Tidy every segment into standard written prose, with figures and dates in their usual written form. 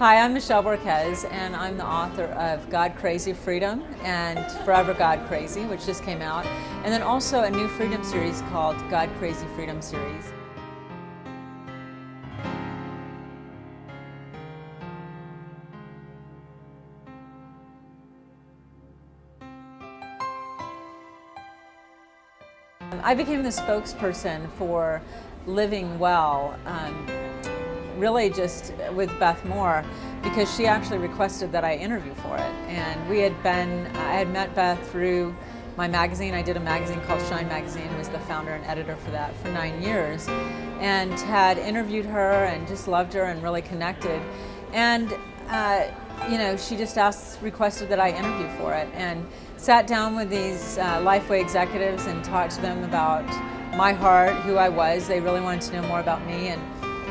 Hi, I'm Michelle Borquez, and I'm the author of God Crazy Freedom and Forever God Crazy, which just came out, and then also a new freedom series called God Crazy Freedom Series. I became the spokesperson for Living Well, really just with Beth Moore, because she actually requested that I interview for it. And I had met Beth through my magazine. I did a magazine called Shine Magazine, was the founder and editor for that for 9 years, and had interviewed her and just loved her and really connected. And she just requested that I interview for it, and sat down with these Lifeway executives and talked to them about my heart, who I was. They really wanted to know more about me, and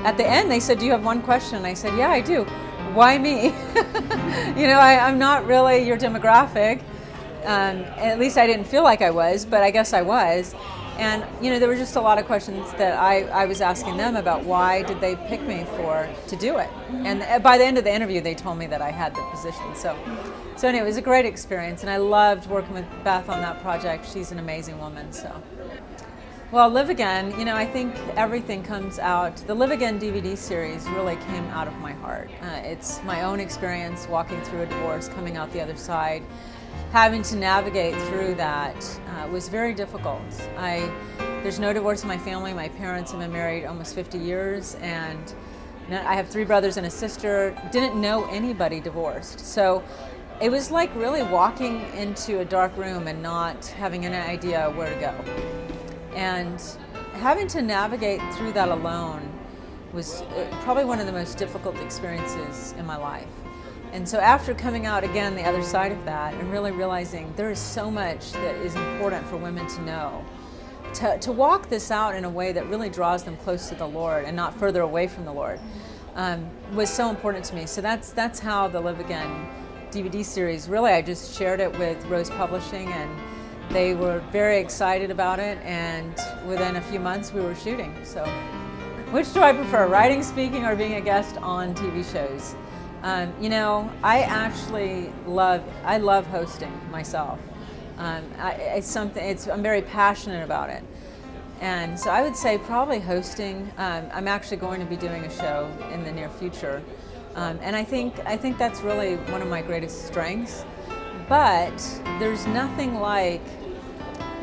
at the end they said, "Do you have one question?" And I said, "Yeah, I do. Why me?" I'm not really your demographic. At least I didn't feel like I was, but I guess I was. And there were just a lot of questions that I was asking them about why did they pick me to do it. And by the end of the interview, they told me that I had the position. So anyway, it was a great experience, and I loved working with Beth on that project. She's an amazing woman. Well, Live Again, I think everything comes out. The Live Again DVD series really came out of my heart. It's my own experience walking through a divorce, coming out the other side. Having to navigate through that was very difficult. There's no divorce in my family. My parents have been married almost 50 years, and I have 3 brothers and a sister. Didn't know anybody divorced. So it was like really walking into a dark room and not having any idea where to go. And having to navigate through that alone was probably one of the most difficult experiences in my life. And so after coming out again the other side of that and really realizing there is so much that is important for women to know, to walk this out in a way that really draws them close to the Lord and not further away from the Lord, was so important to me. So that's how the Live Again DVD series, really I just shared it with Rose Publishing, and they were very excited about it, and within a few months we were shooting. So which do I prefer, writing, speaking, or being a guest on TV shows? I love hosting myself. I'm very passionate about it. And so I would say probably hosting. I'm actually going to be doing a show in the near future. And I think that's really one of my greatest strengths. But there's nothing like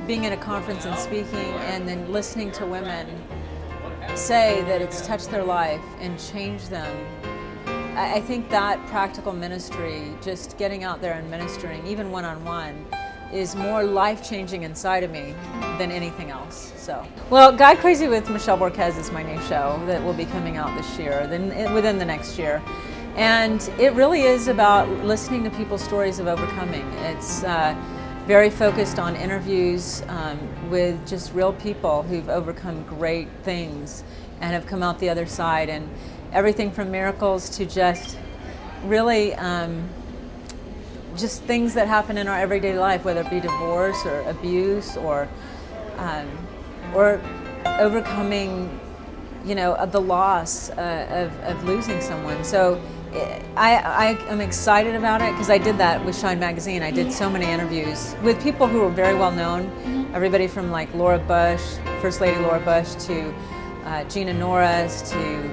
being at a conference and speaking and then listening to women say that it's touched their life and changed them. I think that practical ministry, just getting out there and ministering, even one-on-one, is more life-changing inside of me than anything else. Well, God Crazy with Michelle Borquez is my new show that will be coming out this year, within the next year. And it really is about listening to people's stories of overcoming. It's very focused on interviews with just real people who've overcome great things and have come out the other side, and everything from miracles to just really just things that happen in our everyday life, whether it be divorce or abuse or overcoming the loss of losing someone. So I am excited about it because I did that with Shine Magazine. I did so many interviews with people who were very well known, everybody from like Laura Bush, First Lady Laura Bush, to Gina Norris, to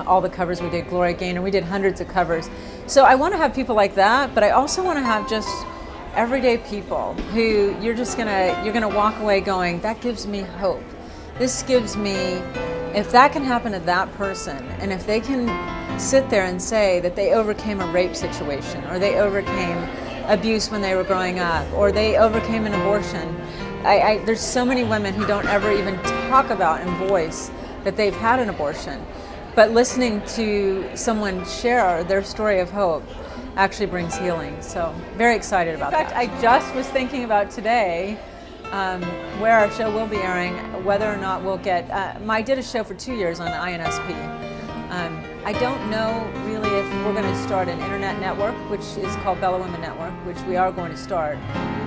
all the covers we did, Gloria Gaynor, we did hundreds of covers. So I want to have people like that, but I also want to have just everyday people who you're gonna walk away going, that gives me hope. This gives me, if that can happen to that person, and if they can sit there and say that they overcame a rape situation, or they overcame abuse when they were growing up, or they overcame an abortion. There's so many women who don't ever even talk about and voice that they've had an abortion. But listening to someone share their story of hope actually brings healing. So very excited about that. In fact, I just was thinking about today where our show will be airing, whether or not we'll get, I did a show for 2 years on INSP. I don't know really if we're going to start an internet network, which is called Bella Women Network, which we are going to start,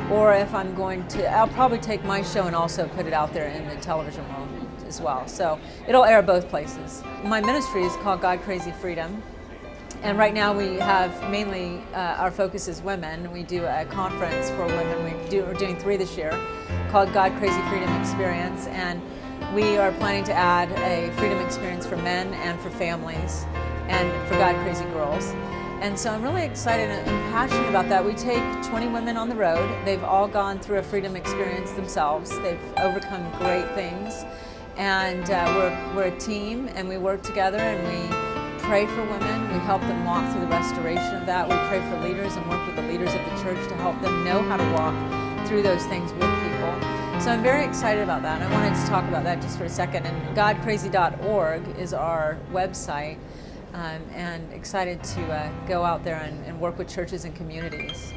or if I'll probably take my show and also put it out there in the television world as well. So it'll air both places. My ministry is called God Crazy Freedom, And right now we have mainly, our focus is women. We do a conference for women. We're doing 3 this year called God Crazy Freedom Experience. And we are planning to add a freedom experience for men and for families and for God Crazy Girls. And so I'm really excited and passionate about that. We take 20 women on the road. They've all gone through a freedom experience themselves. They've overcome great things. And we're a team, and we work together, and we pray for women. We help them walk through the restoration of that. We pray for leaders and work with the leaders of the church to help them know how to walk through those things with people. So I'm very excited about that. And I wanted to talk about that just for a second. And godcrazy.org is our website. And excited to go out there and work with churches and communities.